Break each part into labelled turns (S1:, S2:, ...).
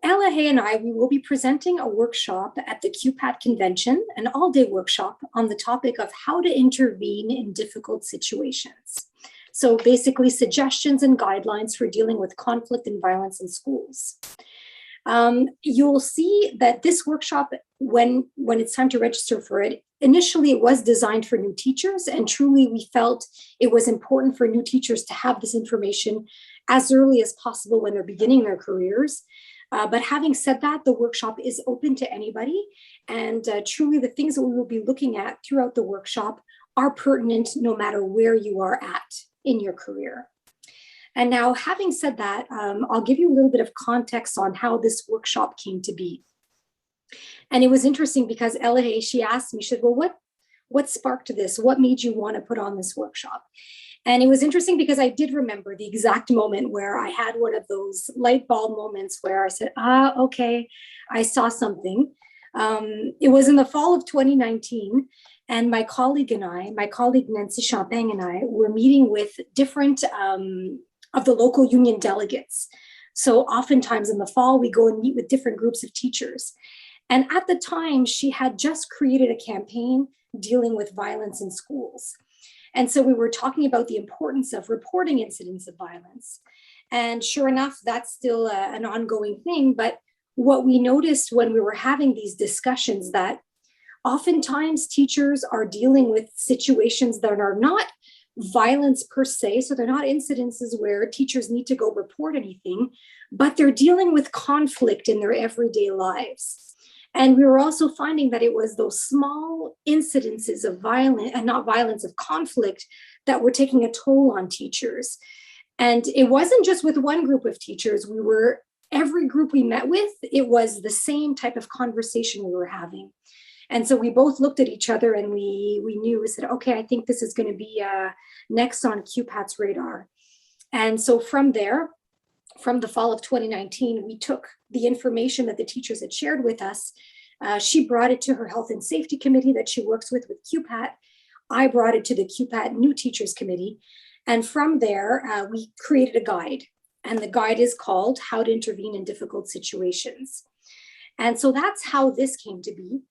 S1: Elaheh and I, we will be presenting a workshop at the QPAT convention, an all-day workshop on the topic of how to intervene in difficult situations. So basically suggestions and guidelines for dealing with conflict and violence in schools. You'll see that this workshop, when it's time to register for it, initially it was designed for new teachers, and truly we felt it was important for new teachers to have this information as early as possible when they're beginning their careers. But having said that, the workshop is open to anybody, and truly the things that we will be looking at throughout the workshop are pertinent no matter where you are at in your career. And now, having said that, I'll give you a little bit of context on how this workshop came to be. And it was interesting because Elaheh, she asked me, she said, well, what sparked this? What made you want to put on this workshop? And it was interesting because I did remember the exact moment where I had one of those light bulb moments where I said, okay, I saw something. It was in the fall of 2019. And my colleague Nancy Champagne and I were meeting with different of the local union delegates. So oftentimes in the fall, we go and meet with different groups of teachers. And at the time, she had just created a campaign dealing with violence in schools. And so we were talking about the importance of reporting incidents of violence. And sure enough, that's still an ongoing thing. But what we noticed when we were having these discussions, that oftentimes teachers are dealing with situations that are not violence per se. So they're not incidences where teachers need to go report anything, but they're dealing with conflict in their everyday lives. And we were also finding that it was those small incidences of violence, and not violence, of conflict, that were taking a toll on teachers. And it wasn't just with one group of teachers. Every group we met with, it was the same type of conversation we were having. And so we both looked at each other and we knew, we said, okay, I think this is going to be next on QPAT's radar. And so from there, from the fall of 2019, we took the information that the teachers had shared with us. She brought it to her health and safety committee that she works with QPAT. I brought it to the QPAT New Teachers Committee. And from there, we created a guide. And the guide is called How to Intervene in Difficult Situations. And so that's how this came to be.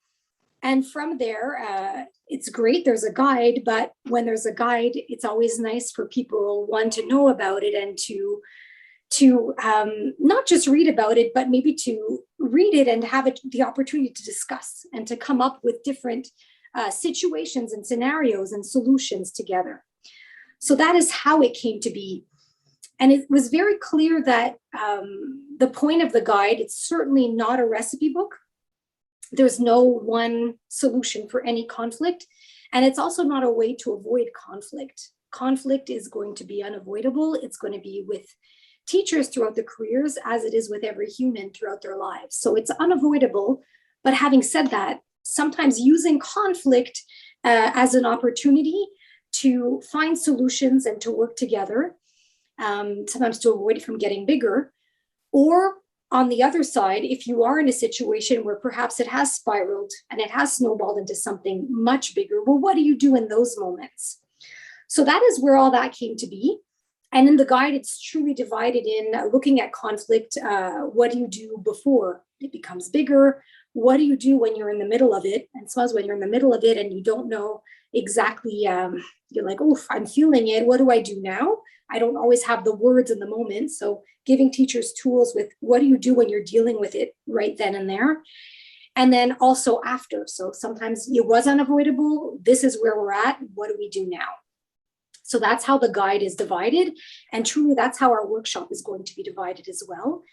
S1: And from there, it's great, there's a guide, but when there's a guide, it's always nice for people, one, to know about it, and to not just read about it, but maybe to read it and have the opportunity to discuss and to come up with different situations and scenarios and solutions together. So that is how it came to be. And it was very clear that the point of the guide, it's certainly not a recipe book. There's no one solution for any conflict. And it's also not a way to avoid conflict. Conflict is going to be unavoidable. It's going to be with teachers throughout their careers, as it is with every human throughout their lives. So it's unavoidable. But having said that, sometimes using conflict as an opportunity to find solutions and to work together, sometimes to avoid it from getting bigger, or on the other side, if you are in a situation where perhaps it has spiraled and it has snowballed into something much bigger, well, what do you do in those moments? So that is where all that came to be. And in the guide, it's truly divided in looking at conflict. What do you do before it becomes bigger? What do you do when you're in the middle of it? And sometimes when you're in the middle of it and you don't know exactly, you're like, oh, I'm feeling it. What do I do now? I don't always have the words in the moment. So giving teachers tools with what do you do when you're dealing with it right then and there. And then also after. So sometimes it was unavoidable. This is where we're at. What do we do now? So that's how the guide is divided. And truly, that's how our workshop is going to be divided as well.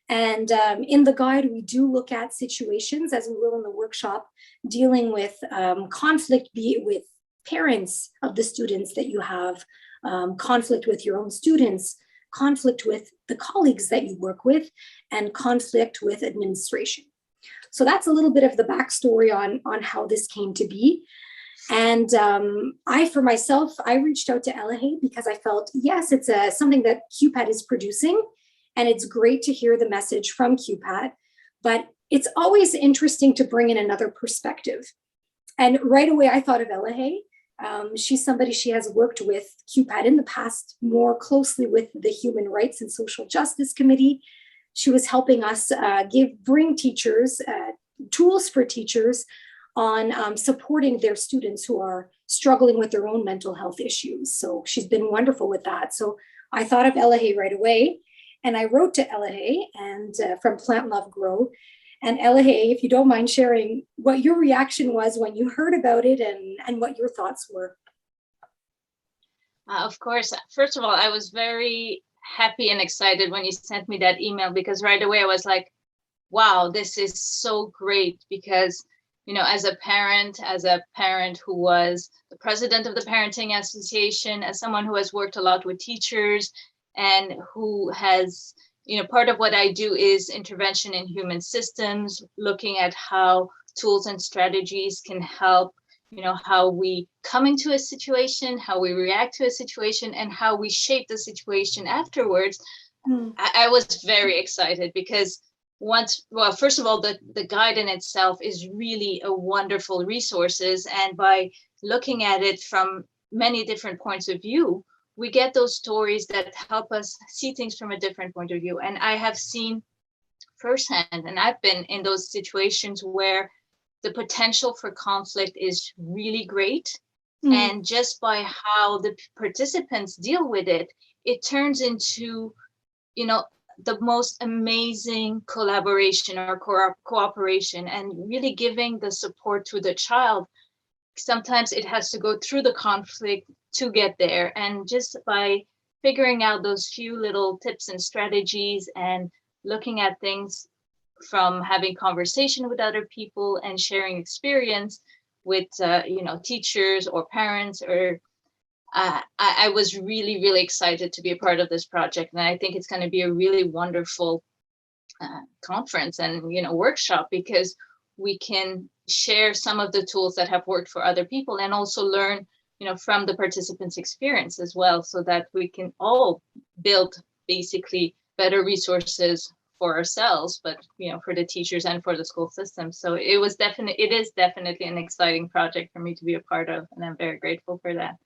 S1: And in the guide, we do look at situations, as we will in the workshop, dealing with conflict, be it with parents of the students that you have, conflict with your own students, conflict with the colleagues that you work with, and conflict with administration. So that's a little bit of the backstory on how this came to be. And for myself, I reached out to Elaheh because I felt, yes, it's something that QPAT is producing, and it's great to hear the message from QPAT, but it's always interesting to bring in another perspective. And right away, I thought of Elaheh. She's somebody, she has worked with QPAT in the past more closely with the Human Rights and Social Justice Committee. she was helping us bring teachers tools for teachers on supporting their students who are struggling with their own mental health issues. So she's been wonderful with that. So I thought of Elaheh right away, and I wrote to Elaheh and from Plant Love Grow. And Elaheh, if you don't mind sharing what your reaction was when you heard about it and what your thoughts were.
S2: Of course, first of all, I was very happy and excited when you sent me that email, because right away I was like, wow, this is so great. Because, you know, as a parent who was the president of the Parenting Association, as someone who has worked a lot with teachers and who has, you know, part of what I do is intervention in human systems, looking at how tools and strategies can help, you know, how we come into a situation, how we react to a situation, and how we shape the situation afterwards. I was very excited because first of all, the guide in itself is really a wonderful resources. And by looking at it from many different points of view, we get those stories that help us see things from a different point of view. And I have seen firsthand, and I've been in those situations where the potential for conflict is really great. And just by how the participants deal with it, it turns into, you know, the most amazing collaboration or cooperation, and really giving the support to the child. Sometimes it has to go through the conflict to get there. And just by figuring out those few little tips and strategies and looking at things from having conversation with other people and sharing experience with, you know, teachers or parents, or I was really, really excited to be a part of this project. And I think it's going to be a really wonderful conference and, you know, workshop, because we can share some of the tools that have worked for other people and also learn, you know, from the participants' experience as well, so that we can all build basically better resources for ourselves, but, you know, for the teachers and for the school system. So it is definitely an exciting project for me to be a part of, and I'm very grateful for that.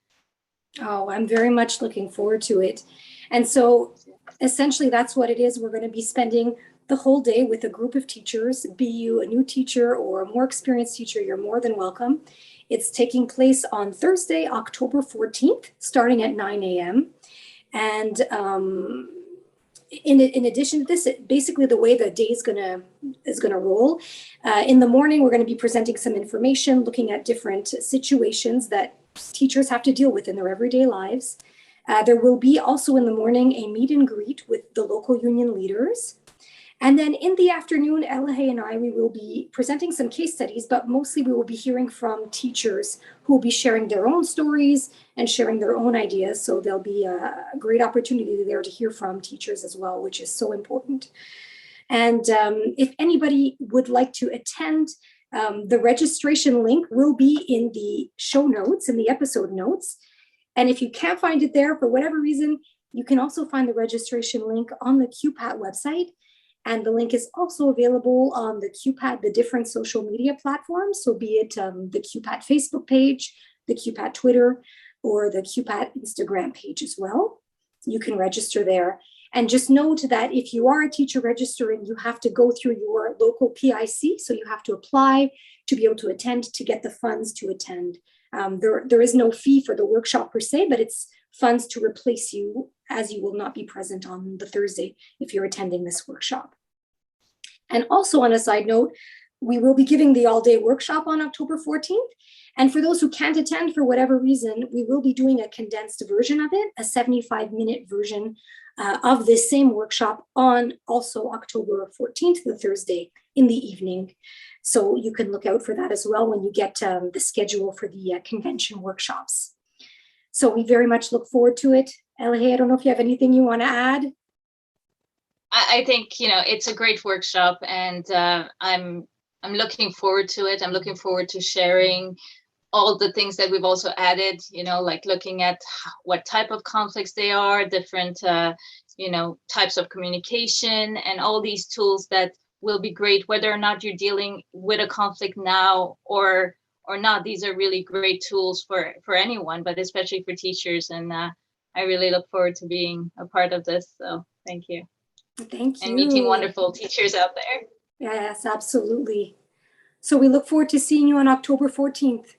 S1: Oh, I'm very much looking forward to it. And so essentially that's what it is. We're going to be spending the whole day with a group of teachers. Be you a new teacher or a more experienced teacher, you're more than welcome. It's taking place on Thursday, October 14th, starting at 9 a.m. And in addition to this, basically the way the day is gonna roll. In the morning, we're going to be presenting some information, looking at different situations that teachers have to deal with in their everyday lives. There will be also in the morning a meet and greet with the local union leaders. And then in the afternoon, Elaheh and we will be presenting some case studies, but mostly we will be hearing from teachers who will be sharing their own stories and sharing their own ideas. So there'll be a great opportunity there to hear from teachers as well, which is so important. And if anybody would like to attend, the registration link will be in the show notes, in the episode notes. And if you can't find it there for whatever reason, you can also find the registration link on the QPAT website. And the link is also available on the QPAT, the different social media platforms. So be it the QPAT Facebook page, the QPAT Twitter, or the QPAT Instagram page as well. You can register there. And just note that if you are a teacher registering, you have to go through your local PIC. So you have to apply to be able to attend, to get the funds to attend. There is no fee for the workshop per se, but it's funds to replace you, as you will not be present on the Thursday if you're attending this workshop. And also on a side note, we will be giving the all-day workshop on October 14th. And for those who can't attend for whatever reason, we will be doing a condensed version of it, a 75-minute version of this same workshop on also October 14th, the Thursday in the evening. So you can look out for that as well when you get the schedule for the convention workshops. So we very much look forward to it. Elaheh, I don't know if you have anything you want to add.
S2: I think, you know, it's a great workshop, and I'm looking forward to it. I'm looking forward to sharing all the things that we've also added, you know, like looking at what type of conflicts they are, different, you know, types of communication, and all these tools that will be great, whether or not you're dealing with a conflict now or not. These are really great tools for anyone, but especially for teachers. And I really look forward to being a part of this. So thank you.
S1: Thank you.
S2: And meeting wonderful teachers out there.
S1: Yes, absolutely. So we look forward to seeing you on October 14th.